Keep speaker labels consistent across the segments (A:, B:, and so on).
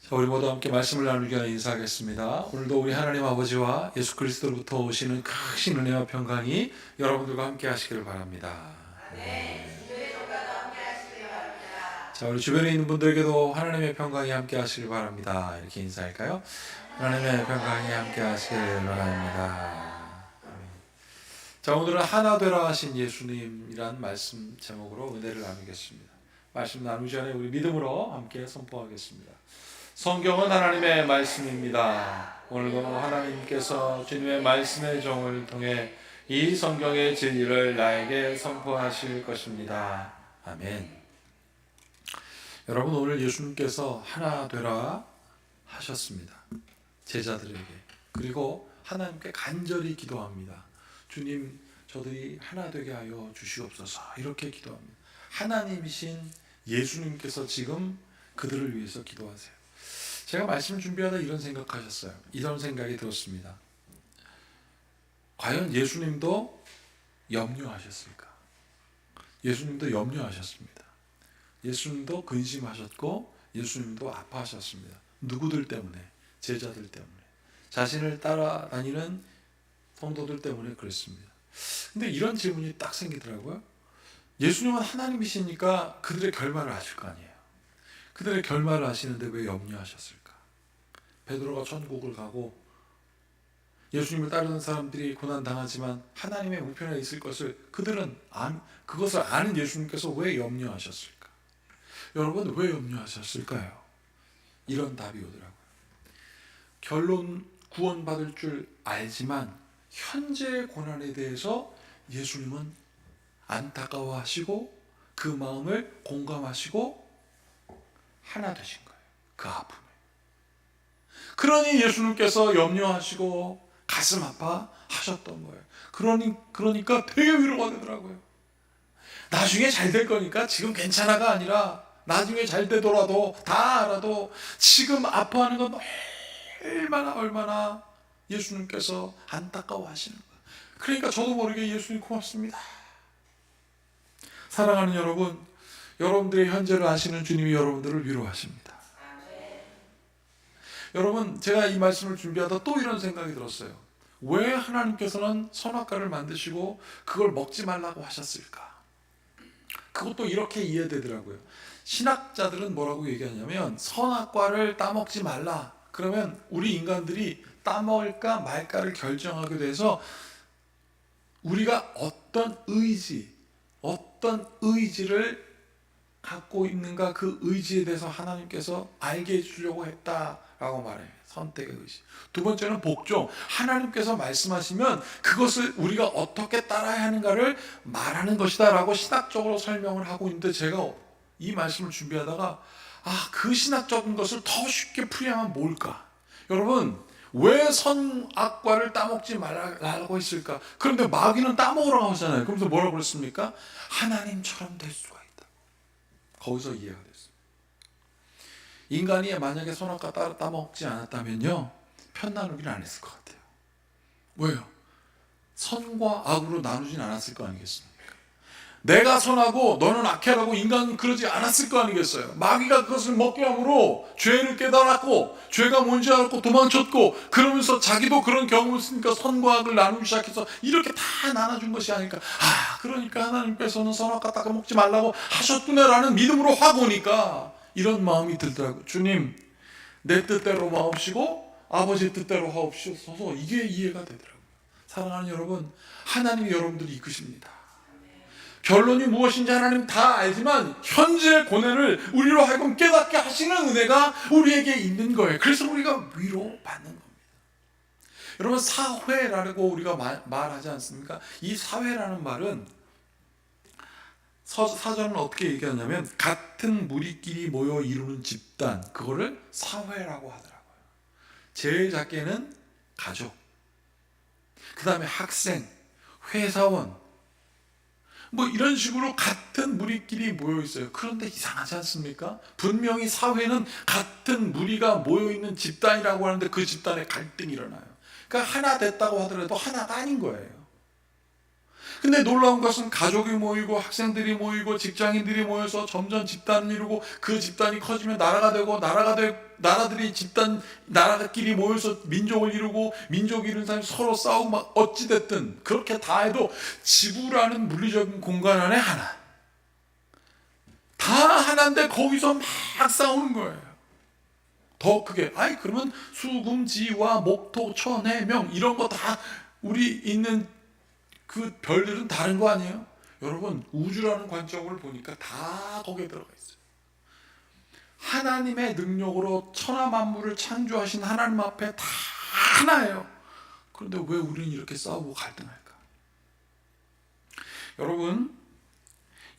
A: 자, 우리 모두 함께 말씀을 나누기 전에 인사하겠습니다. 오늘도 우리 하나님 아버지와 예수 그리스도로부터 오시는 크신 은혜와 평강이 여러분들과 함께 하시기를 바랍니다. 자, 우리 주변에 있는 분들에게도 하나님의 평강이 함께 하시길 바랍니다. 이렇게 인사할까요? 하나님의 평강이 함께 하시길 바랍니다. 자, 오늘은 하나 되라 하신 예수님이란 말씀 제목으로 은혜를 나누겠습니다. 말씀 나누기 전에 우리 믿음으로 함께 선포하겠습니다. 성경은 하나님의 말씀입니다. 오늘도 하나님께서 주님의 말씀의 종을 통해 이 성경의 진리를 나에게 선포하실 것입니다. 아멘. 여러분, 오늘 예수님께서 하나 되라 하셨습니다. 제자들에게. 그리고 하나님께 간절히 기도합니다. 주님, 저들이 하나 되게 하여 주시옵소서. 이렇게 기도합니다. 하나님이신 예수님께서 지금 그들을 위해서 기도하세요. 제가 말씀 준비하다 이런 생각하셨어요. 이런 생각이 들었습니다. 과연 예수님도 염려하셨을까? 예수님도 염려하셨습니다. 예수님도 근심하셨고 예수님도 아파하셨습니다. 누구들 때문에? 제자들 때문에. 자신을 따라다니는 성도들 때문에 그랬습니다. 근데 이런 질문이 딱 생기더라고요. 예수님은 하나님이시니까 그들의 결말을 아실 거 아니에요. 그들의 결말을 아시는데 왜 염려하셨을까? 베드로가 천국을 가고 예수님을 따르는 사람들이 고난당하지만 하나님의 우편에 있을 것을 그것을 아는 예수님께서 왜 염려하셨을까? 여러분, 왜 염려하셨을까요? 이런 답이 오더라고요. 결론 구원받을 줄 알지만 현재의 고난에 대해서 예수님은 안타까워하시고 그 마음을 공감하시고 하나 되신 거예요. 그 아픔에. 그러니 예수님께서 염려하시고 가슴 아파 하셨던 거예요. 그러니까 되게 위로가 되더라고요. 나중에 잘 될 거니까 지금 괜찮아가 아니라 나중에 잘 되더라도 다 알아도 지금 아파하는 건 얼마나 예수님께서 안타까워하시는 거예요. 그러니까 저도 모르게 예수님 고맙습니다. 사랑하는 여러분, 여러분들의 현재를 아시는 주님이 여러분들을 위로하십니다. 여러분, 제가 이 말씀을 준비하다 또 이런 생각이 들었어요. 왜 하나님께서는 선악과를 만드시고 그걸 먹지 말라고 하셨을까? 그것도 이렇게 이해되더라고요. 신학자들은 뭐라고 얘기하냐면 선악과를 따먹지 말라. 그러면 우리 인간들이 따먹을까 말까를 결정하게 돼서 우리가 어떤 의지를 갖고 있는가, 그 의지에 대해서 하나님께서 알게 해주려고 했다라고 말해요. 선택의 의지. 두 번째는 복종. 하나님께서 말씀하시면 그것을 우리가 어떻게 따라야 하는가를 말하는 것이다 라고 신학적으로 설명을 하고 있는데, 제가 이 말씀을 준비하다가 그 신학적인 것을 더 쉽게 풀이하면 뭘까? 여러분, 왜 선악과를 따먹지 말라고 했을까? 그런데 마귀는 따먹으라고 하잖아요. 그러면서 뭐라고 그랬습니까? 하나님처럼 될 수가 있다. 거기서 이해가 됐어요. 인간이 만약에 선악과 따먹지 않았다면요, 편나누기는 안 했을 것 같아요. 왜요? 선과 악으로 나누진 않았을 거 아니겠습니까? 내가 선하고 너는 악해라고 인간은 그러지 않았을 거 아니겠어요? 마귀가 그것을 먹게 함으로 죄를 깨달았고 죄가 뭔지 알았고 도망쳤고, 그러면서 자기도 그런 경험을 했으니까 선과 악을 나누기 시작해서 이렇게 다 나눠준 것이 아닐까. 그러니까 하나님께서는 선악과 따먹지 말라고 하셨구나라는 믿음으로 확 오니까 이런 마음이 들더라고요. 주님, 내 뜻대로 마옵시고 아버지 뜻대로 하옵소서. 이게 이해가 되더라고요. 사랑하는 여러분, 하나님이 여러분들을 이끄십니다. 결론이 무엇인지 하나님 다 알지만 현재의 고뇌를 우리로 하여금 깨닫게 하시는 은혜가 우리에게 있는 거예요. 그래서 우리가 위로받는 겁니다. 여러분, 사회라고 우리가 말하지 않습니까? 이 사회라는 말은 사전은 어떻게 얘기하냐면 같은 무리끼리 모여 이루는 집단, 그거를 사회라고 하더라고요. 제일 작게는 가족, 그 다음에 학생, 회사원, 이런 식으로 같은 무리끼리 모여 있어요. 그런데 이상하지 않습니까? 분명히 사회는 같은 무리가 모여 있는 집단이라고 하는데 그 집단에 갈등이 일어나요. 그러니까 하나 됐다고 하더라도 하나가 아닌 거예요. 근데 놀라운 것은 가족이 모이고 학생들이 모이고 직장인들이 모여서 점점 집단을 이루고 그 집단이 커지면 나라가 되고 나라들이 나라끼리 모여서 민족을 이루고 민족이 이룬 사람이 서로 싸우고 막 어찌됐든 그렇게 다 해도 지구라는 물리적인 공간 안에 하나. 다 하나인데 거기서 막 싸우는 거예요. 더 크게. 그러면 수금지와 목토 천해명 이런 거 다 우리 있는 그 별들은 다른 거 아니에요? 여러분, 우주라는 관점을 보니까 다 거기에 들어가 있어요. 하나님의 능력으로 천하 만물을 창조하신 하나님 앞에 다 하나예요. 그런데 왜 우리는 이렇게 싸우고 갈등할까? 여러분,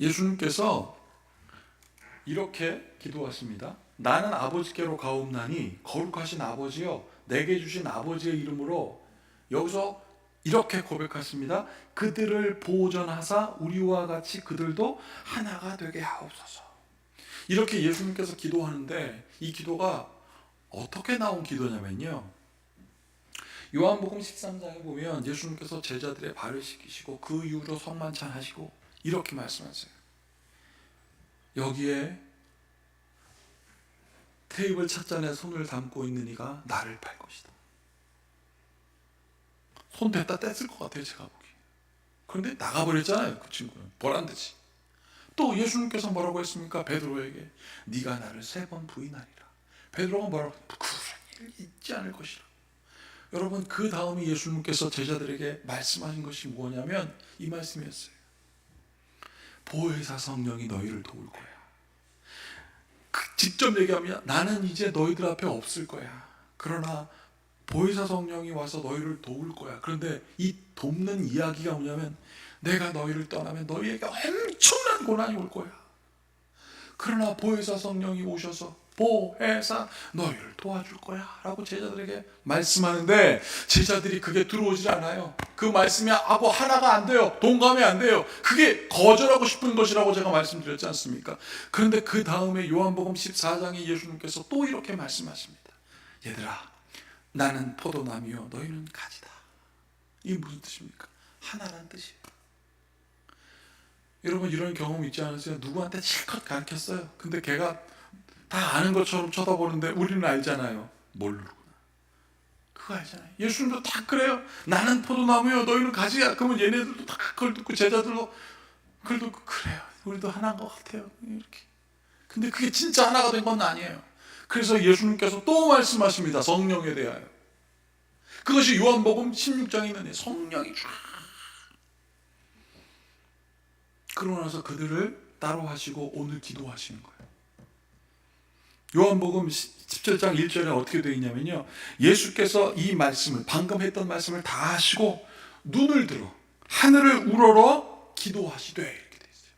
A: 예수님께서 이렇게 기도하십니다. 나는 아버지께로 가옵나니 거룩하신 아버지여, 내게 주신 아버지의 이름으로, 여기서 이렇게 고백하십니다. 그들을 보존하사 우리와 같이 그들도 하나가 되게 하옵소서. 이렇게 예수님께서 기도하는데 이 기도가 어떻게 나온 기도냐면요, 요한복음 13장에 보면 예수님께서 제자들의 발을 씻기시고 그 이후로 성만찬 하시고 이렇게 말씀하세요. 여기에 테이블 찻잔에 손을 담고 있는 이가 나를 팔 것이다. 손 댔다 뗐을 것 같아요, 제가 보기. 그런데 나가버렸잖아요, 그 친구는. 보란듯이. 또 예수님께서 뭐라고 했습니까? 베드로에게 네가 나를 3번 부인하리라. 베드로가 뭐라고? 그런 일 있지 않을 것이라. 여러분, 그 다음에 예수님께서 제자들에게 말씀하신 것이 뭐냐면 이 말씀이었어요. 보혜사 성령이 너희를 도울 거야. 직접 얘기하면 나는 이제 너희들 앞에 없을 거야. 그러나 보혜사 성령이 와서 너희를 도울 거야. 그런데 이 돕는 이야기가 뭐냐면 내가 너희를 떠나면 너희에게 엄청난 고난이 올 거야. 그러나 보혜사 성령이 오셔서 보혜사 너희를 도와줄 거야 라고 제자들에게 말씀하는데 제자들이 그게 들어오질 않아요. 그 말씀이 하나가 안 돼요. 동감이 안 돼요. 그게 거절하고 싶은 것이라고 제가 말씀드렸지 않습니까? 그런데 그 다음에 요한복음 14장에 예수님께서 또 이렇게 말씀하십니다. 얘들아, 나는 포도나무요 너희는 가지다. 이게 무슨 뜻입니까? 하나란 뜻이에요. 여러분, 이런 경험 있지 않으세요? 누구한테 실컷 가르쳤어요. 근데 걔가 다 아는 것처럼 쳐다보는데 우리는 알잖아요. 모르구나. 그거 알잖아요. 예수님도 다 그래요. 나는 포도나무요 너희는 가지야. 그러면 얘네들도 다 그걸 듣고 제자들도 그걸 듣고 그래요. 우리도 하나인 것 같아요. 이렇게. 근데 그게 진짜 하나가 된 건 아니에요. 그래서 예수님께서 또 말씀하십니다. 성령에 대하여. 그것이 요한복음 16장에 있는 성령이 쫙. 그러고 나서 그들을 따로 하시고 오늘 기도하시는 거예요. 요한복음 17장 1절에 어떻게 되어 있냐면요, 예수께서 이 말씀을, 방금 했던 말씀을 다 하시고 눈을 들어 하늘을 우러러 기도하시되 이렇게 되어 있어요.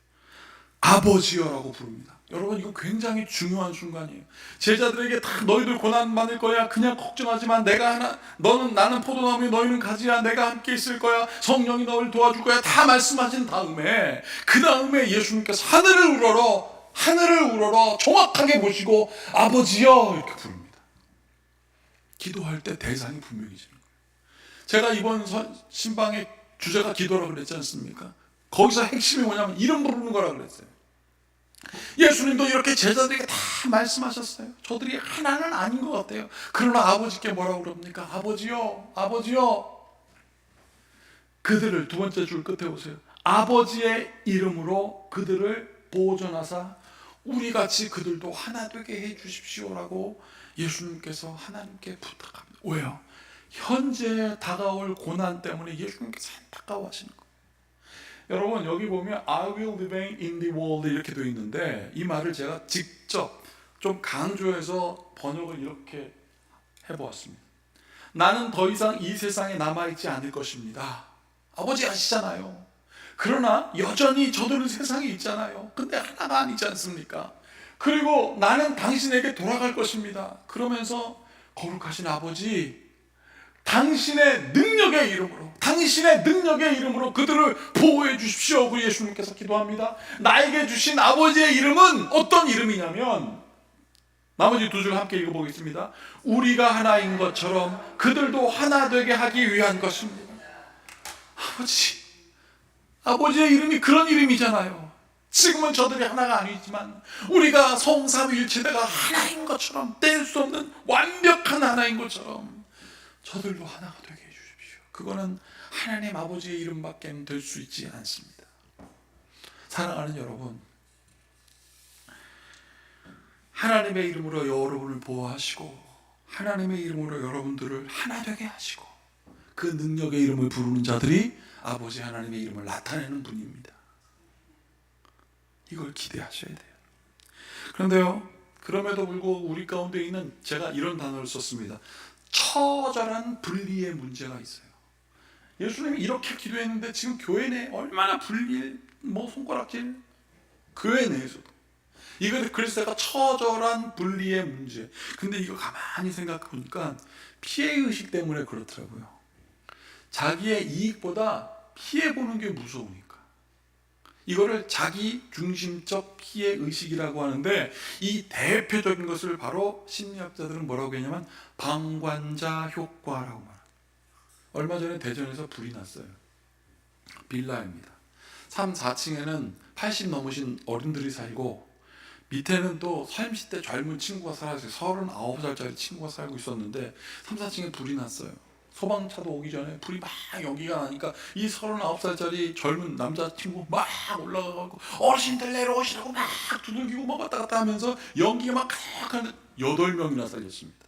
A: 아버지여라고 부릅니다. 여러분, 이거 굉장히 중요한 순간이에요. 제자들에게 다 너희들 고난 받을 거야. 그냥 걱정하지만 나는 포도나무 너희는 가지야. 내가 함께 있을 거야. 성령이 너를 도와줄 거야. 다 말씀하신 다음에 그 다음에 예수님께서 하늘을 우러러 정확하게 보시고 아버지여 이렇게 부릅니다. 기도할 때 대상이 분명해지는 거예요. 제가 이번 신방의 주제가 기도라고 그랬지 않습니까? 거기서 핵심이 뭐냐면 이름 부르는 거라고 그랬어요. 예수님도 이렇게 제자들에게 다 말씀하셨어요. 저들이 하나는 아닌 것 같아요. 그러나 아버지께 뭐라고 그럽니까? 아버지요, 아버지요. 그들을, 두 번째 줄 끝에 보세요. 아버지의 이름으로 그들을 보존하사 우리같이 그들도 하나 되게 해 주십시오라고 예수님께서 하나님께 부탁합니다. 왜요? 현재 다가올 고난 때문에 예수님께서 안타까워하시는 거예요. 여러분, 여기 보면 I will remain in the world 이렇게 되어 있는데 이 말을 제가 직접 좀 강조해서 번역을 이렇게 해보았습니다. 나는 더 이상 이 세상에 남아있지 않을 것입니다. 아버지 아시잖아요. 그러나 여전히 저들은 세상에 있잖아요. 근데 하나가 아니지 않습니까? 그리고 나는 당신에게 돌아갈 것입니다. 그러면서 거룩하신 아버지, 당신의 능력의 이름으로 그들을 보호해 주십시오. 그 예수님께서 기도합니다. 나에게 주신 아버지의 이름은 어떤 이름이냐면, 나머지 두 줄 함께 읽어보겠습니다. 우리가 하나인 것처럼 그들도 하나 되게 하기 위한 것입니다. 아버지, 아버지의 이름이 그런 이름이잖아요. 지금은 저들이 하나가 아니지만 우리가 성삼위일체대가 하나인 것처럼, 뗄 수 없는 완벽한 하나인 것처럼 저들도 하나가 되게 해주십시오. 그거는 하나님 아버지의 이름밖에 될 수 있지 않습니다. 사랑하는 여러분, 하나님의 이름으로 여러분을 보호하시고 하나님의 이름으로 여러분들을 하나 되게 하시고 그 능력의 이름을 부르는 자들이 아버지 하나님의 이름을 나타내는 분입니다. 이걸 기대하셔야 돼요. 그런데요, 그럼에도 불구하고 우리 가운데 있는, 제가 이런 단어를 썼습니다. 처절한 분리의 문제가 있어요. 예수님이 이렇게 기도했는데 지금 교회 내에 얼마나 분리, 손가락질, 교회 내에서도 이거, 그래서 제가 처절한 분리의 문제. 근데 이거 가만히 생각해 보니까 피해의식 때문에 그렇더라고요. 자기의 이익보다 피해보는 게 무서우니까. 이거를 자기 중심적 피해의식이라고 하는데, 이 대표적인 것을 바로 심리학자들은 뭐라고 했냐면 방관자 효과라고 말합니다. 얼마 전에 대전에서 불이 났어요. 빌라입니다. 3, 4층에는 80 넘으신 어른들이 살고 밑에는 또 30대 젊은 친구가 살아서 39살짜리 친구가 살고 있었는데 3, 4층에 불이 났어요. 소방차도 오기 전에 불이 막 연기가 나니까 이 39살짜리 젊은 남자친구 막 올라가고 어르신들 내려오시라고 막 두들기고 막 왔다 갔다 하면서 연기가 막 하는데 8명이나 살렸습니다.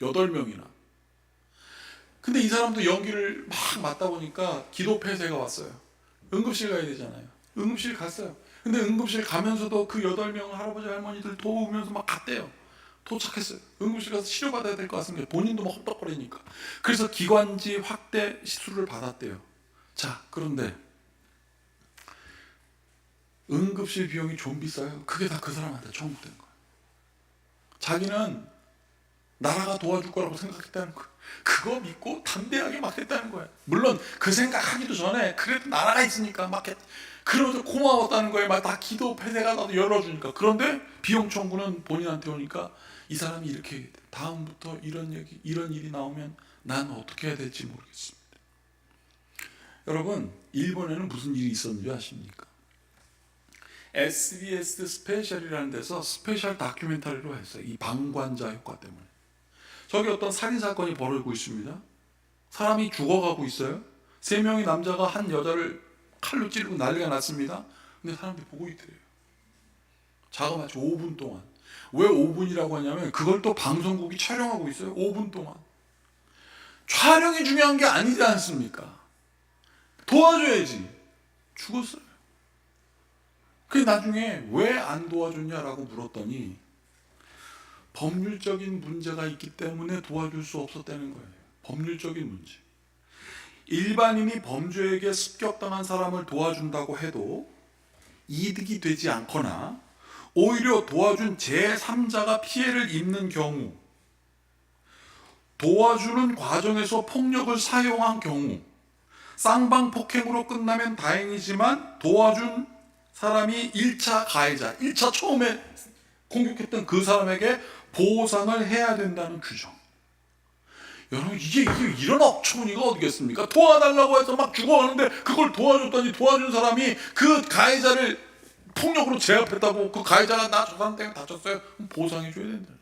A: 8명이나. 근데 이 사람도 연기를 막 맞다 보니까 기도 폐쇄가 왔어요. 응급실 가야 되잖아요. 응급실 갔어요. 근데 응급실 가면서도 그 8명 할아버지 할머니들 도우면서 막 갔대요. 도착했어요. 응급실 가서 치료받아야 될 것 같습니다. 본인도 막 헛떡거리니까. 그래서 기관지 확대 시술을 받았대요. 자, 그런데 응급실 비용이 좀 비싸요. 그게 다 그 사람한테 청구된 거예요. 자기는 나라가 도와줄 거라고 생각했다는 거예요. 그거 믿고 담대하게 막 했다는 거예요. 물론 그 생각하기도 전에 그래도 나라가 있으니까 막 그러면서 고마웠다는 거예요. 막 다 기도 폐쇄가 나도 열어주니까. 그런데 비용 청구는 본인한테 오니까 이 사람이 이렇게 다음부터 이런 일이 나오면 난 어떻게 해야 될지 모르겠습니다. 여러분, 일본에는 무슨 일이 있었는지 아십니까? SBS 스페셜이라는 데서 스페셜 다큐멘터리로 했어요. 이 방관자 효과 때문에. 저기 어떤 살인사건이 벌어지고 있습니다. 사람이 죽어가고 있어요. 3명의 남자가 한 여자를 칼로 찌르고 난리가 났습니다. 근데 사람들이 보고 있더래요. 자그마치 5분 동안. 왜 5분이라고 하냐면 그걸 또 방송국이 촬영하고 있어요. 5분 동안. 촬영이 중요한 게 아니지 않습니까? 도와줘야지. 죽었어요. 그게 나중에 왜 안 도와줬냐라고 물었더니 법률적인 문제가 있기 때문에 도와줄 수 없었다는 거예요. 법률적인 문제. 일반인이 범죄에게 습격당한 사람을 도와준다고 해도 이득이 되지 않거나 오히려 도와준 제3자가 피해를 입는 경우, 도와주는 과정에서 폭력을 사용한 경우, 쌍방폭행으로 끝나면 다행이지만 도와준 사람이 1차 가해자, 1차 처음에 공격했던 그 사람에게 보상을 해야 된다는 규정. 여러분, 이게 이런 억초무늬가 어디겠습니까? 도와달라고 해서 막 죽어가는데 그걸 도와줬더니 도와준 사람이 그 가해자를 폭력으로 제압했다고, 그 가해자가 나 저 사람 때문에 다쳤어요. 그럼 보상해줘야 된다.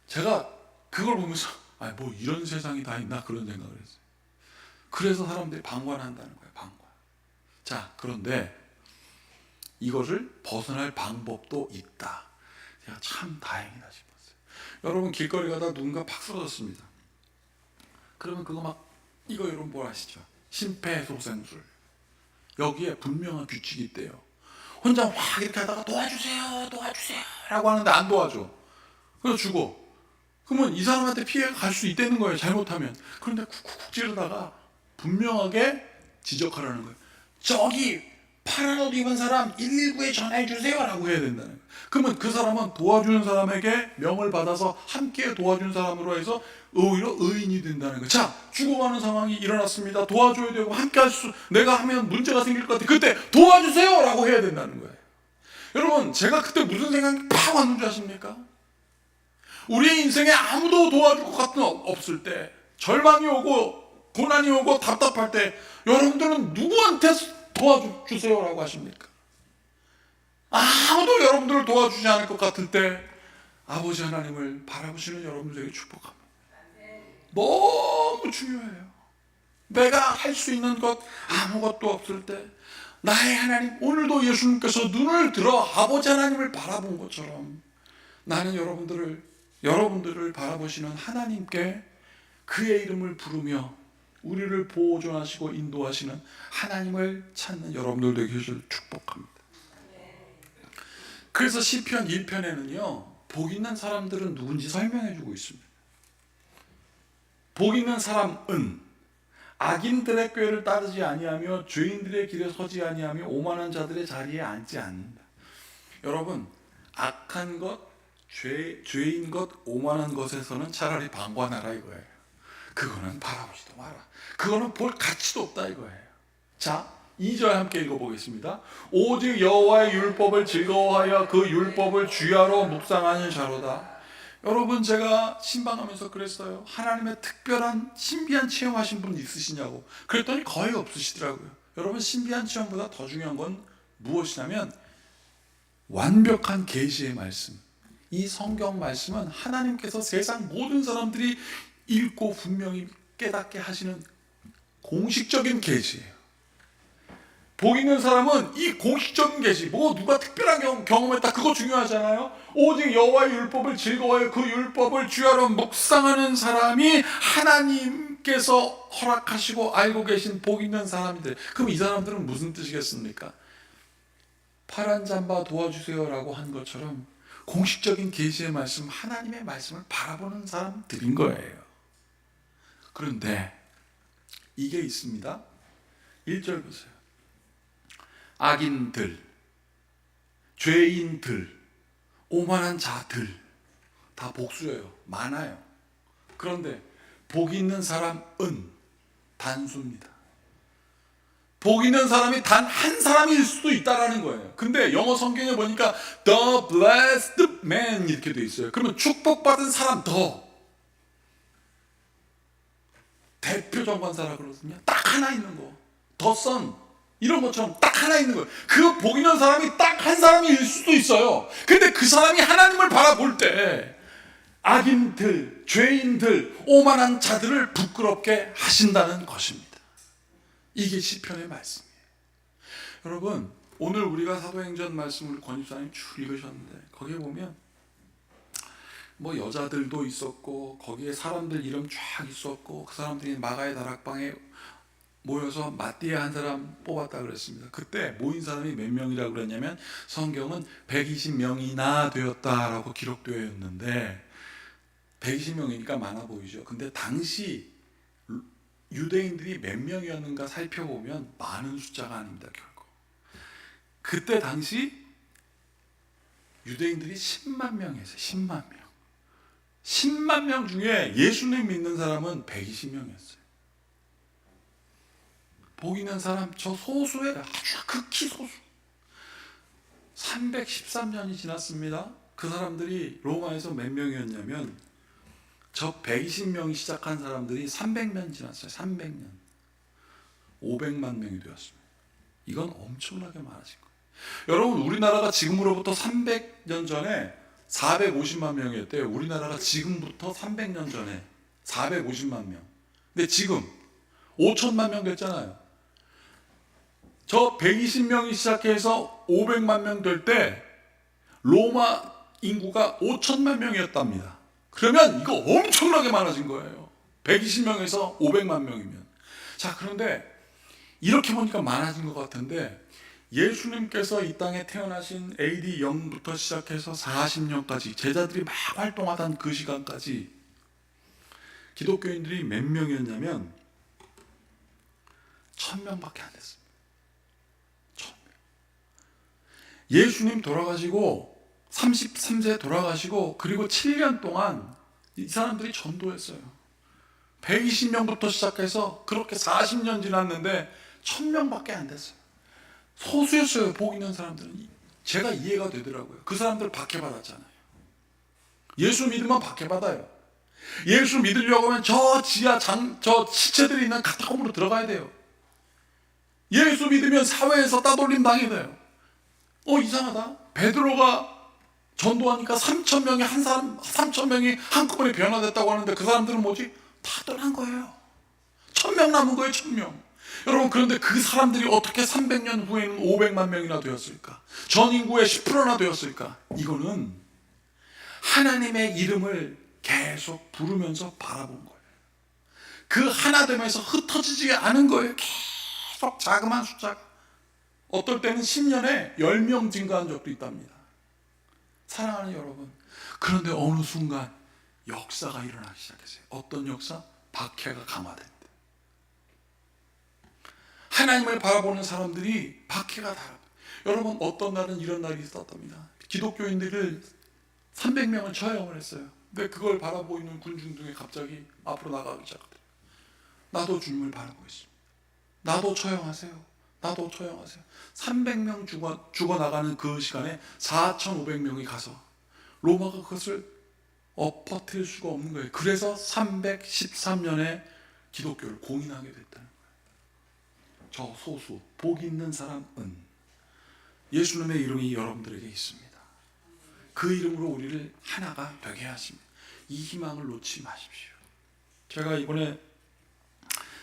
A: 제가 그걸 보면서 뭐 이런 세상이 다 있나 그런 생각을 했어요. 그래서 사람들이 방관한다는 거예요. 방관. 자, 그런데 이것을 벗어날 방법도 있다. 제가 참 다행이다 싶었어요. 여러분, 길거리 가다 누군가 팍 쓰러졌습니다. 그러면 그거 막 이거 여러분 뭘 아시죠? 심폐소생술. 여기에 분명한 규칙이 있대요. 혼자 확 이렇게 하다가 도와주세요 라고 하는데 안 도와줘. 그래서 죽어. 그러면 이 사람한테 피해가 갈 수 있다는 거예요. 잘못하면. 그런데 쿡쿡쿡 찌르다가 분명하게 지적하라는 거예요. 저기 파란 옷 입은 사람 119에 전화해 주세요 라고 해야 된다는 거예요. 그러면 그 사람은 도와주는 사람에게 명을 받아서 함께 도와준 사람으로 해서 오히려 의인이 된다는 거예요. 자, 죽어가는 상황이 일어났습니다. 도와줘야 되고 함께 내가 하면 문제가 생길 것 같아. 그때 도와주세요 라고 해야 된다는 거예요. 여러분, 제가 그때 무슨 생각이 팍 왔는 줄 아십니까? 우리의 인생에 아무도 도와줄 것 같은 없을 때, 절망이 오고 고난이 오고 답답할 때 여러분들은 누구한테 도와주세요라고 하십니까? 아무도 여러분들을 도와주지 않을 것 같을 때 아버지 하나님을 바라보시는 여러분들에게 축복합니다. 너무 중요해요. 내가 할 수 있는 것 아무것도 없을 때 나의 하나님, 오늘도 예수님께서 눈을 들어 아버지 하나님을 바라본 것처럼 나는 여러분들을 바라보시는 하나님께 그의 이름을 부르며 우리를 보존하시고 인도하시는 하나님을 찾는 여러분들 되기를 축복합니다. 그래서 시편 1편에는요 복 있는 사람들은 누군지 설명해 주고 있습니다. 복 있는 사람은 악인들의 꾀를 따르지 아니하며 죄인들의 길에 서지 아니하며 오만한 자들의 자리에 앉지 않는다. 여러분, 악한 것, 죄인 것, 오만한 것에서는 차라리 방관하라 이거예요. 그거는 바라보지도 마라. 그거는 볼 가치도 없다 이거예요. 자, 2절 함께 읽어보겠습니다. 오직 여호와의 율법을 즐거워하여 그 율법을 주야로 묵상하는 자로다. 여러분, 제가 신방하면서 그랬어요. 하나님의 특별한 신비한 체험하신 분 있으시냐고. 그랬더니 거의 없으시더라고요. 여러분, 신비한 체험보다 더 중요한 건 무엇이냐면 완벽한 계시의 말씀. 이 성경 말씀은 하나님께서 세상 모든 사람들이 읽고 분명히 깨닫게 하시는 공식적인 계시예요. 복 있는 사람은 이 공식적인 계시, 뭐 누가 특별한 경험했다, 그거 중요하잖아요. 오직 여호와의 율법을 즐거워해 그 율법을 주야로 묵상하는 사람이 하나님께서 허락하시고 알고 계신 복 있는 사람들. 그럼 이 사람들은 무슨 뜻이겠습니까? 파란 잠바 도와주세요라고 한 것처럼 공식적인 계시의 말씀, 하나님의 말씀을 바라보는 사람들인 거예요. 그런데 이게 있습니다. 1절 보세요. 악인들, 죄인들, 오만한 자들, 다 복수예요. 많아요. 그런데 복 있는 사람은 단수입니다. 복 있는 사람이 단 한 사람일 수도 있다라는 거예요. 근데 영어 성경에 보니까 the blessed man 이렇게 돼 있어요. 그러면 축복받은 사람, 대표 정관사라 그러거든요. 딱 하나 있는 거. the son 이런 것처럼 딱 하나 있는 거예요. 그 복 있는 사람이 딱 한 사람일 수도 있어요. 근데 그 사람이 하나님을 바라볼 때 악인들, 죄인들, 오만한 자들을 부끄럽게 하신다는 것입니다. 이게 시편의 말씀이에요. 여러분, 오늘 우리가 사도행전 말씀을 권집사님 쭉 읽으셨는데 거기에 보면 뭐 여자들도 있었고 거기에 사람들 이름 쫙 있었고 그 사람들이 마가의 다락방에 모여서 마띠아 한 사람 뽑았다 그랬습니다. 그때 모인 사람이 몇 명이라고 그랬냐면 성경은 120명이나 되었다라고 기록되어 있는데 120명이니까 많아 보이죠. 근데 당시 유대인들이 몇 명이었는가 살펴보면 많은 숫자가 아닙니다. 결국 그때 당시 유대인들이 10만 명이었어요. 10만 명. 10만 명 중에 예수님 믿는 사람은 120명이었어요. 복 있는 사람, 저 소수의 아주 극히 소수. 313년이 지났습니다. 그 사람들이 로마에서 몇 명이었냐면 저 120명이 시작한 사람들이 300년 지났어요. 300년. 500만 명이 되었습니다. 이건 엄청나게 많아진 거예요. 여러분, 우리나라가 지금으로부터 300년 전에 450만 명이었대요. 우리나라가 지금부터 300년 전에 450만 명. 근데 지금 5천만 명 됐잖아요. 저 120명이 시작해서 500만 명 될 때 로마 인구가 5천만 명이었답니다. 그러면 이거 엄청나게 많아진 거예요. 120명에서 500만 명이면. 자, 그런데 이렇게 보니까 많아진 것 같은데 예수님께서 이 땅에 태어나신 AD 0부터 시작해서 40년까지 제자들이 막 활동하던 그 시간까지 기독교인들이 몇 명이었냐면 1000명밖에 안 됐습니다. 1000명. 예수님 돌아가시고 33세 돌아가시고 그리고 7년 동안 이 사람들이 전도했어요. 120명부터 시작해서 그렇게 40년 지났는데 1000명밖에 안 됐어요. 소수였어요. 복 있는 사람들은. 제가 이해가 되더라고요. 그 사람들 박해받았잖아요. 예수 믿으면 박해받아요. 예수 믿으려고 하면 저 저 시체들이 있는 카타콤으로 들어가야 돼요. 예수 믿으면 사회에서 따돌림 당해야 돼요. 이상하다. 베드로가 전도하니까 3천 명이 한꺼번에 변화됐다고 하는데 그 사람들은 뭐지? 다 떠난 거예요. 1,000명 남은 거예요. 1,000명. 여러분, 그런데 그 사람들이 어떻게 300년 후에는 500만 명이나 되었을까? 전 인구의 10%나 되었을까? 이거는 하나님의 이름을 계속 부르면서 바라본 거예요. 그 하나 되면서 흩어지지 않은 거예요. 계속 자그마한 숫자가. 어떨 때는 10년에 10명 증가한 적도 있답니다. 사랑하는 여러분, 그런데 어느 순간 역사가 일어나기 시작했어요. 어떤 역사? 박해가 강화된다. 하나님을 바라보는 사람들이 박해가 달라. 여러분, 어떤 날은 이런 날이 있었답니다. 기독교인들을 300명을 처형을 했어요. 근데 그걸 바라보고 있는 군중 중에 갑자기 앞으로 나가기 시작하더라고요. 나도 주님을 바라보고 있습니다. 나도 처형하세요. 나도 처형하세요. 300명 죽어나가는 그 시간에 4,500명이 가서 로마가 그것을 엎어뜨릴 수가 없는 거예요. 그래서 313년에 기독교를 공인하게 됐다는 거예요. 저 소수, 복 있는 사람은 예수님의 이름이 여러분들에게 있습니다. 그 이름으로 우리를 하나가 되게 하십니다. 이 희망을 놓지 마십시오. 제가 이번에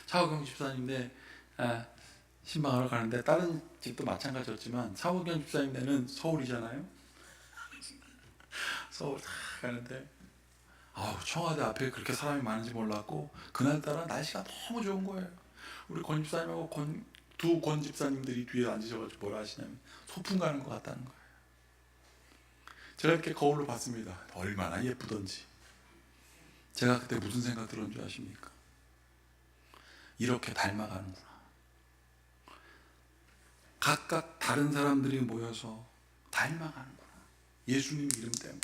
A: 차호경 집사님네 신방하러 가는데, 다른 집도 마찬가지였지만 차호경 집사님네는 서울이잖아요. 서울 다 가는데 청와대 앞에 그렇게 사람이 많은지 몰랐고, 그날따라 날씨가 너무 좋은 거예요. 우리 권 집사님하고 두 권 집사님들이 뒤에 앉으셔가지고 뭐라 하시냐면 소풍 가는 것 같다는 거예요. 제가 이렇게 거울로 봤습니다. 얼마나 예쁘던지. 제가 그때 무슨 생각 들었는 줄 아십니까? 이렇게 닮아가는구나. 각각 다른 사람들이 모여서 닮아가는구나. 예수님 이름 때문에.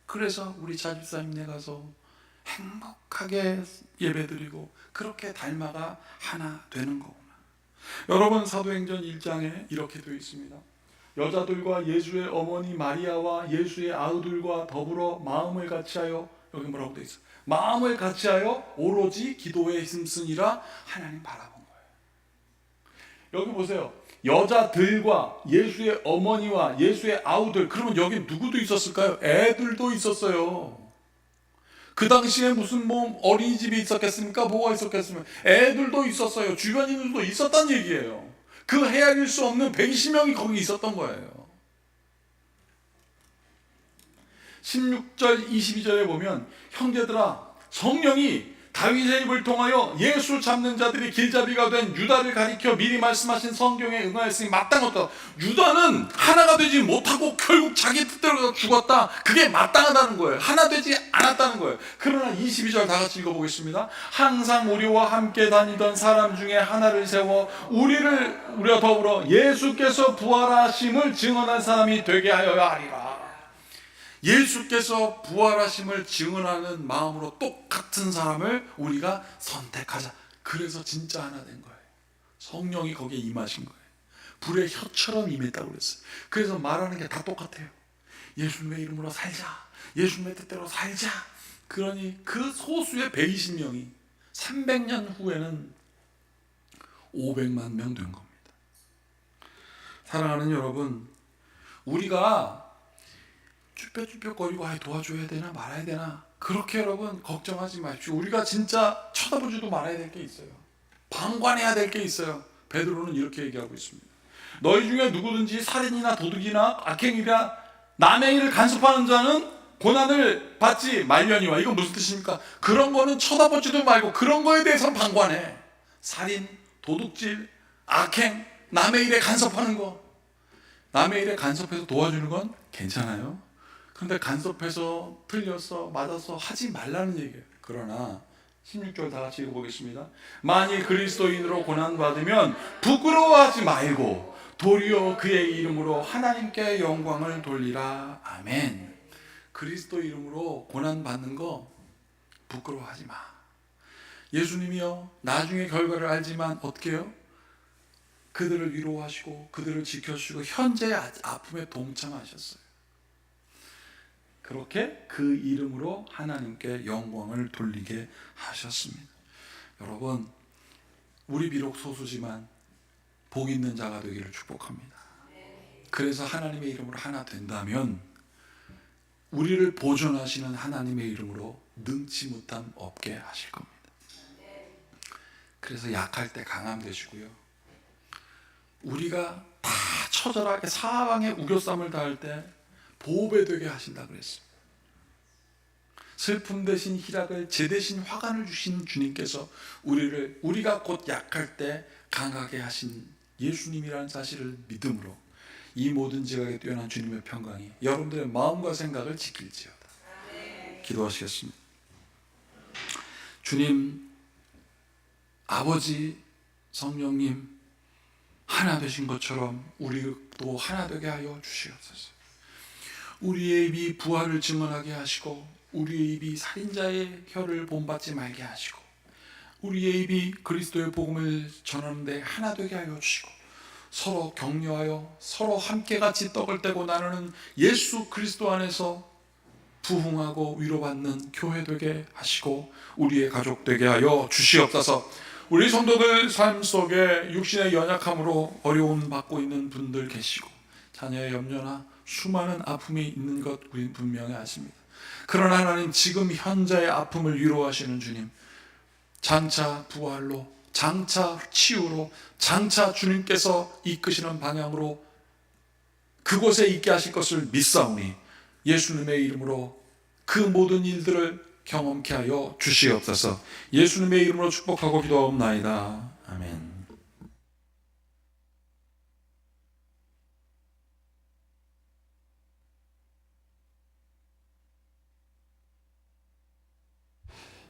A: 그래서 우리 차집사님네 가서 행복하게 예배드리고 그렇게 닮아가 하나 되는 거구나. 여러분, 사도행전 1장에 이렇게 되어 있습니다. 여자들과 예수의 어머니 마리아와 예수의 아우들과 더불어 마음을 같이하여, 여기 뭐라고 되어 있어요? 마음을 같이하여 오로지 기도에 힘쓰니라 하나님 바라본 거예요. 여기 보세요. 여자들과 예수의 어머니와 예수의 아우들. 그러면 여기 누구도 있었을까요? 애들도 있었어요. 그 당시에 무슨 어린이집이 있었겠습니까? 뭐가 있었겠습니까? 애들도 있었어요. 주변인들도 있었단 얘기예요. 그 헤아릴 수 없는 120명이 거기 있었던 거예요. 16절 22절에 보면, 형제들아, 성령이 다윗의 입을 통하여 예수 잡는 자들이 길잡이가 된 유다를 가리켜 미리 말씀하신 성경에 응하였으니 마땅하다. 유다는 하나가 되지 못하고 결국 자기 뜻대로 죽었다. 그게 마땅하다는 거예요. 하나 되지 않았다는 거예요. 그러나 22절 다 같이 읽어보겠습니다. 항상 우리와 함께 다니던 사람 중에 하나를 세워 우리와 더불어 예수께서 부활하심을 증언한 사람이 되게 하여야 하리라. 예수께서 부활하심을 증언하는 마음으로 똑같은 사람을 우리가 선택하자. 그래서 진짜 하나 된 거예요. 성령이 거기에 임하신 거예요. 불의 혀처럼 임했다고 그랬어요. 그래서 말하는 게 다 똑같아요. 예수님의 이름으로 살자. 예수님의 뜻대로 살자. 그러니 그 소수의 120명이 300년 후에는 500만 명 된 겁니다. 사랑하는 여러분, 우리가 쭈뼛쭈뼛거리고 도와줘야 되나 말아야 되나, 그렇게 여러분 걱정하지 마십시오. 우리가 진짜 쳐다보지도 말아야 될 게 있어요. 방관해야 될 게 있어요. 베드로는 이렇게 얘기하고 있습니다. 너희 중에 누구든지 살인이나 도둑이나 악행이나 남의 일을 간섭하는 자는 고난을 받지 말려니와. 이건 무슨 뜻입니까? 그런 거는 쳐다보지도 말고 그런 거에 대해서 방관해. 살인, 도둑질, 악행, 남의 일에 간섭하는 거. 남의 일에 간섭해서 도와주는 건 괜찮아요. 근데 간섭해서 틀렸어, 맞았어 하지 말라는 얘기예요. 그러나 16절 다 같이 읽어보겠습니다. 만일 그리스도인으로 고난받으면 부끄러워하지 말고 도리어 그의 이름으로 하나님께 영광을 돌리라. 아멘. 그리스도 이름으로 고난받는 거 부끄러워하지 마. 예수님이요, 나중에 결과를 알지만 어떻게 해요? 그들을 위로하시고 그들을 지켜주시고 현재의 아픔에 동참하셨어요. 그렇게 그 이름으로 하나님께 영광을 돌리게 하셨습니다. 여러분, 우리 비록 소수지만 복 있는 자가 되기를 축복합니다. 그래서 하나님의 이름으로 하나 된다면 우리를 보존하시는 하나님의 이름으로 능치 못함 없게 하실 겁니다. 그래서 약할 때 강함 되시고요, 우리가 다 처절하게 사방에 우겨쌈을 당할 때 보배 되게 하신다 그랬습니다. 슬픔 대신 희락을, 제 대신 화관을 주신 주님께서 우리가 곧 약할 때 강하게 하신 예수님이라는 사실을 믿음으로 이 모든 지각에 뛰어난 주님의 평강이 여러분들의 마음과 생각을 지킬지어다. 기도하시겠습니다. 주님, 아버지, 성령님 하나 되신 것처럼 우리도 하나 되게 하여 주시옵소서. 우리의 입이 부활을 증언하게 하시고 우리의 입이 살인자의 혀를 본받지 말게 하시고 우리의 입이 그리스도의 복음을 전하는 데 하나 되게 하여 주시고 서로 격려하여 서로 함께 같이 떡을 떼고 나누는 예수 그리스도 안에서 부흥하고 위로받는 교회 되게 하시고 우리의 가족 되게 하여 주시옵소서. 우리 성도들 삶 속에 육신의 연약함으로 어려움 받고 있는 분들 계시고 자녀의 염려나 수많은 아픔이 있는 것 우리 분명히 아십니다. 그러나 하나님, 지금 현재의 아픔을 위로하시는 주님, 장차 부활로, 장차 치유로, 장차 주님께서 이끄시는 방향으로 그곳에 있게 하실 것을 믿사오니 예수님의 이름으로 그 모든 일들을 경험케 하여 주시옵소서. 예수님의 이름으로 축복하고 기도하옵나이다. 아멘.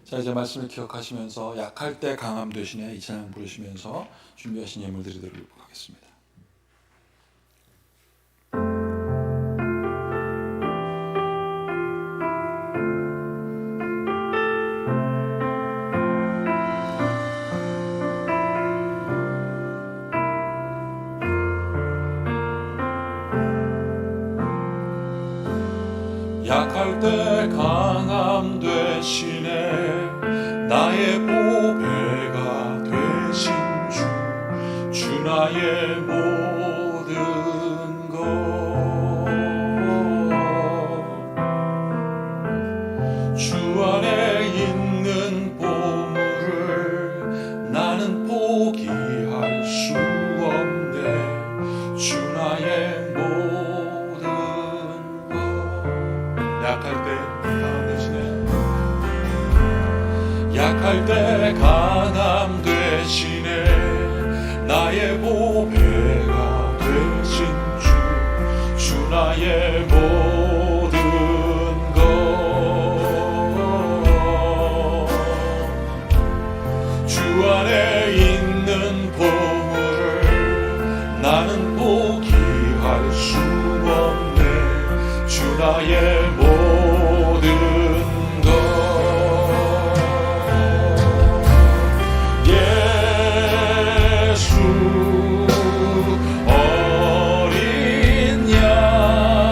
A: 자, 이제 말씀을 기억하시면서 약할 때 강함 되시네 이 찬양 부르시면서 준비하신 예물 드리도록 하겠습니다. 약할 때 강함 되시네 나의 보배가 되신 주 나의 모든 것 주 안에 있는 보물을 나는 포기할 수 없네 주 나의 모든 것 약할 때 강함 되시네 약할 때 강함 되시네 나의 보배가 되신 주 나의 모든 것 주 안에 있는 보물을 나는 포기할 수 없네 주 나의 모든 것 어린 양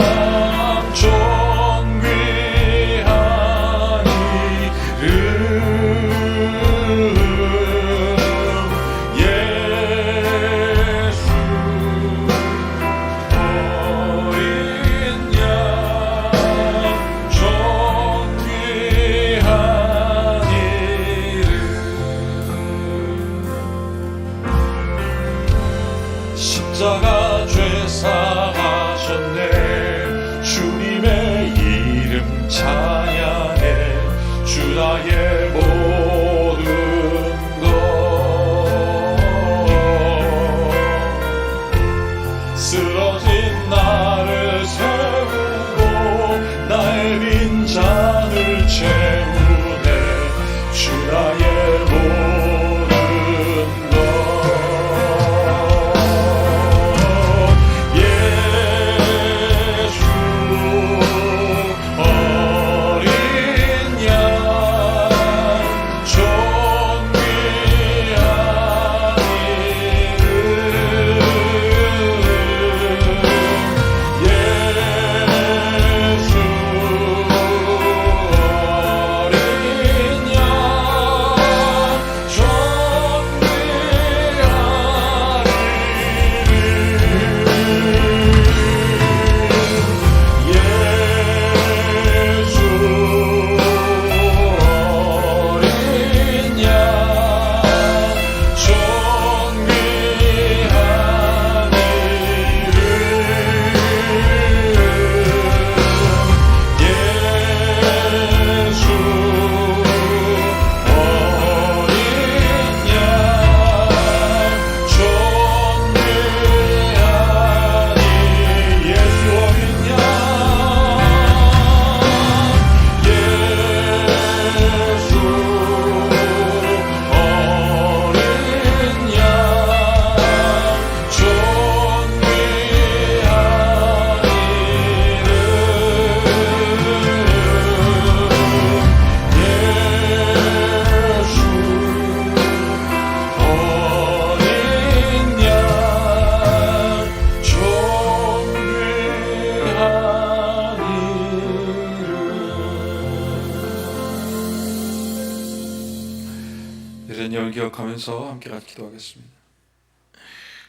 A: 오래된 열 기억하면서 함께 같이 기도하겠습니다.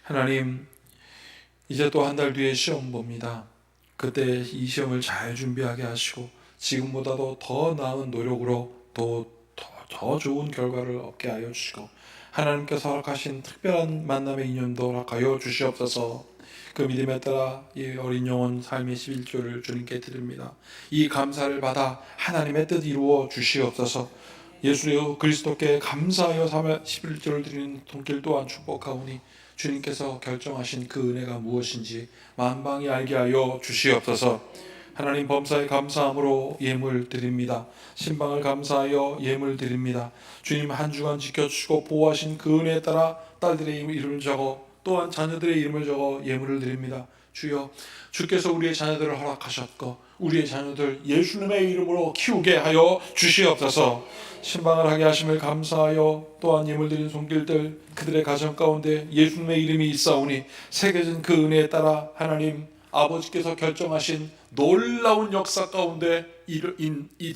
A: 하나님, 이제 또 한 달 뒤에 시험 봅니다. 그때 이 시험을 잘 준비하게 하시고 지금보다도 더 나은 노력으로 더 좋은 결과를 얻게 하여 주시고 하나님께서 허락하신 특별한 만남의 인연도 허락하여 주시옵소서. 그 믿음에 따라 이 어린 영혼 삶의 11조를 주님께 드립니다. 이 감사를 받아 하나님의 뜻 이루어 주시옵소서. 예수 그리스도께 감사하여 11조를 드리는 손길 또한 축복하오니 주님께서 결정하신 그 은혜가 무엇인지 만방이 알게 하여 주시옵소서. 하나님, 범사에 감사함으로 예물 드립니다. 신방을 감사하여 예물 드립니다. 주님, 한 주간 지켜주시고 보호하신 그 은혜에 따라 딸들의 이름을 적어 또한 자녀들의 이름을 적어 예물을 드립니다. 주여, 주께서 우리의 자녀들을 허락하셨고 우리의 자녀들 예수님의 이름으로 키우게 하여 주시옵소서. 신방을 하게 하심을 감사하여 또한 예물 드린 손길들 그들의 가정 가운데 예수님의 이름이 있사오니 새겨진 그 은혜에 따라 하나님 아버지께서 결정하신 놀라운 역사 가운데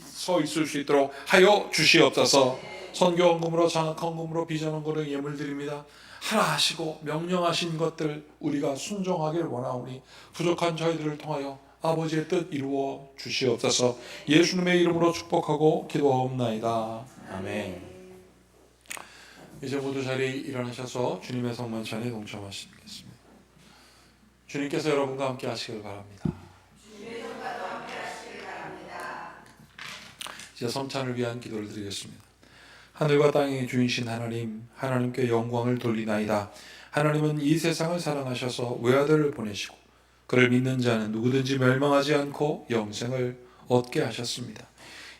A: 서 있을 수 있도록 하여 주시옵소서. 선교 헌금으로 장학 헌금으로 비전 헌금으로 예물 드립니다. 하라 하시고 명령하신 것들 우리가 순종하길 원하오니 부족한 저희들을 통하여 아버지의 뜻 이루어 주시옵소서. 예수님의 이름으로 축복하고 기도하옵나이다. 아멘. 이제 모두 자리에 일어나셔서 주님의 성만찬에 동참하시겠습니다. 주님께서 여러분과 함께 하시길 바랍니다. 이제 성찬을 위한 기도를 드리겠습니다. 하늘과 땅의 주인신 하나님, 하나님께 영광을 돌리나이다. 하나님은 이 세상을 사랑하셔서 외아들을 보내시고 그를 믿는 자는 누구든지 멸망하지 않고 영생을 얻게 하셨습니다.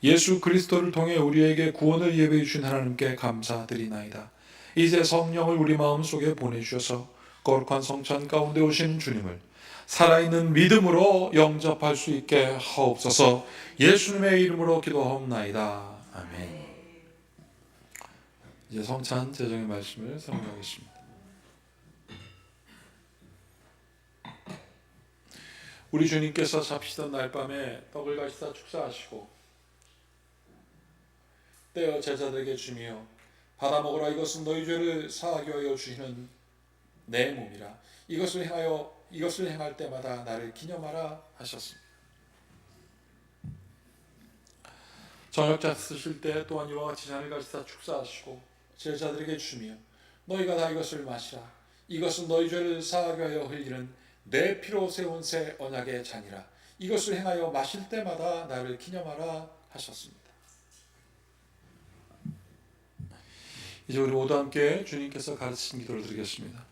A: 예수 그리스도를 통해 우리에게 구원을 예배해 주신 하나님께 감사드리나이다. 이제 성령을 우리 마음속에 보내주셔서 거룩한 성찬 가운데 오신 주님을 살아있는 믿음으로 영접할 수 있게 하옵소서. 예수님의 이름으로 기도하옵나이다. 아멘. 이제 성찬 제정의 말씀을 선포하겠습니다. 우리 주님께서 잡시던 날 밤에 떡을 가지사 축사하시고 떼어 제자들에게 주며 받아 먹으라. 이것은 너희 죄를 사하게 하여 주시는 내 몸이라. 이것을 행할 때마다 나를 기념하라 하셨습니다. 저녁자 쓰실 때 또한 이와 같이 잔을 가지사 축사하시고 제자들에게 주며 너희가 다 이것을 마시라. 이것은 너희 죄를 사하게 하여 흘리는 내 피로 세운 새 언약의 잔이라. 이것을 행하여 마실 때마다 나를 기념하라 하셨습니다. 이제 우리 모두 함께 주님께서 가르치신 기도를 드리겠습니다.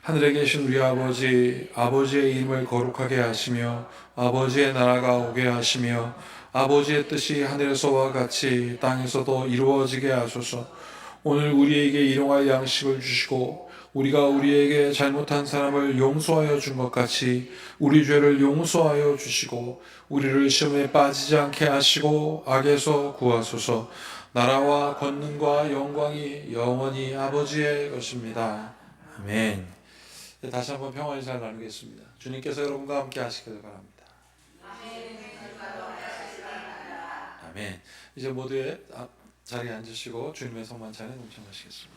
A: 하늘에 계신 우리 아버지, 아버지의 이름을 거룩하게 하시며 아버지의 나라가 오게 하시며 아버지의 뜻이 하늘에서와 같이 땅에서도 이루어지게 하소서. 오늘 우리에게 일용할 양식을 주시고 우리가 우리에게 잘못한 사람을 용서하여 준 것 같이 우리 죄를 용서하여 주시고 우리를 시험에 빠지지 않게 하시고 악에서 구하소서. 나라와 권능과 영광이 영원히 아버지의 것입니다. 아멘. 다시 한번 평화의 잘 나누겠습니다. 주님께서 여러분과 함께 하시길 바랍니다. 아멘. 이제 모두의 자리에 앉으시고 주님의 성만찬에 동참하시겠습니다.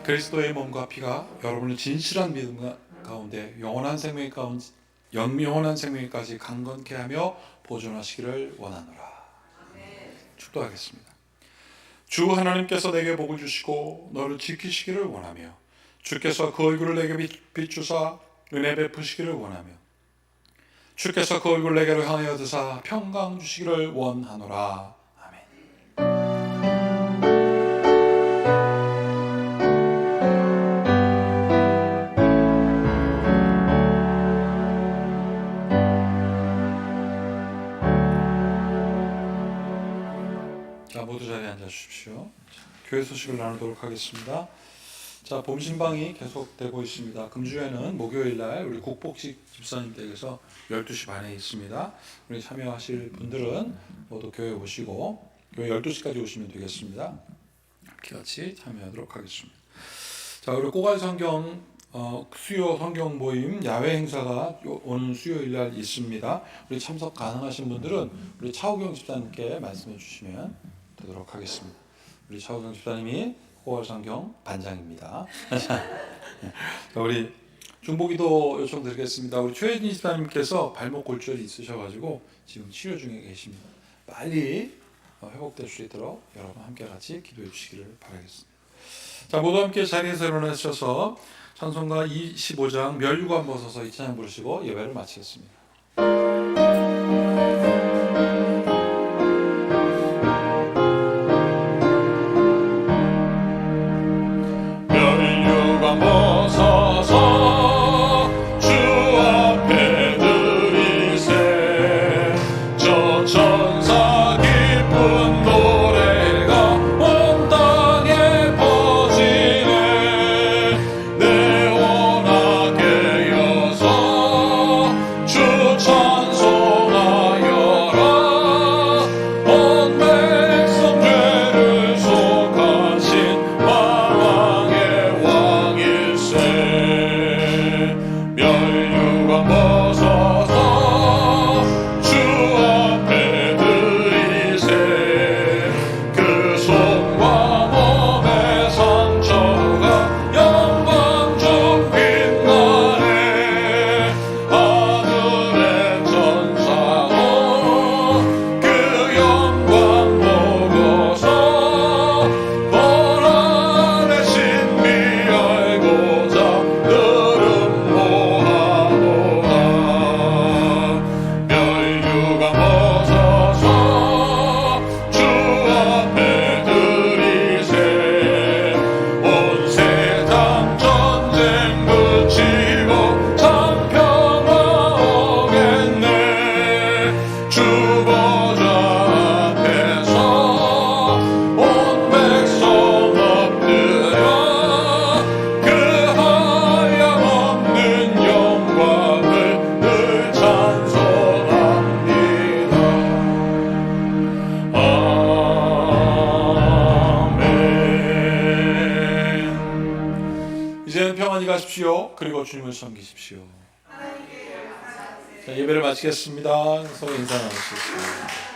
A: 그리스도의 몸과 피가 여러분을 진실한 믿음 가운데 영원한 생명까지 강건케 하며 보존하시기를 원하노라. 축도하겠습니다. 주 하나님께서 내게 복을 주시고 너를 지키시기를 원하며 주께서 그 얼굴을 내게 비추사 은혜 베푸시기를 원하며 주께서 그 얼굴을 내게로 향하여 드사 평강 주시기를 원하노라. 자, 모두 자리에 앉아 주십시오. 교회 소식을 나누도록 하겠습니다. 자, 봄신방이 계속되고 있습니다. 금주에는 목요일날 우리 국복식 집사님 댁에서 12시 반에 있습니다. 우리 참여하실 분들은 모두 교회 오시고 교회 12시까지 오시면 되겠습니다. 같이 참여하도록 하겠습니다. 자, 우리 꼬갈 성경 수요 성경 모임 야외 행사가 오는 수요일날 있습니다. 우리 참석 가능하신 분들은 우리 차우경 집사님께 말씀해 주시면 되도록 하겠습니다. 우리 차우경 집사님이 꼬갈 성경 반장입니다. 자, 우리 중보기도 요청드리겠습니다. 우리 최혜진 집사님께서 발목 골절이 있으셔가지고 지금 치료 중에 계십니다. 빨리 회복될 수 있도록 여러분 함께 같이 기도해 주시기를 바라겠습니다. 자, 모두 함께 자리에서 일어나셔서 찬송가 25장 멸류관 벗어서 이 찬양 부르시고 예배를 마치겠습니다. 멸류관 벗어서 주 앞에 드리세 저 천사 기쁜 노래가 온 땅에 퍼지네 내 원하게 여서 주 찬송하여라 온 백성 죄를 속하신 만왕의 왕일세 멸류관 벗어서 주 앞에 드리세 그 손과 몸의 상처가 영광 중 빛나네 하늘의 천사도 그 영광 보고서 보라의 신비 알고자 들음 모하노라 멸류관 벗어서 주 앞에 드리세 온 세상 전쟁 그치고 참 평화 오겠네 주 보좌 앞에서 온 백성 엎드려 그 하염없는 영광을 늘 찬송합니다. 아멘. 이제는 평안히 가십시오. 그리고 주님을 섬기십시오. 자, 예배를 마치겠습니다. 서로 인사 나누시겠습니다.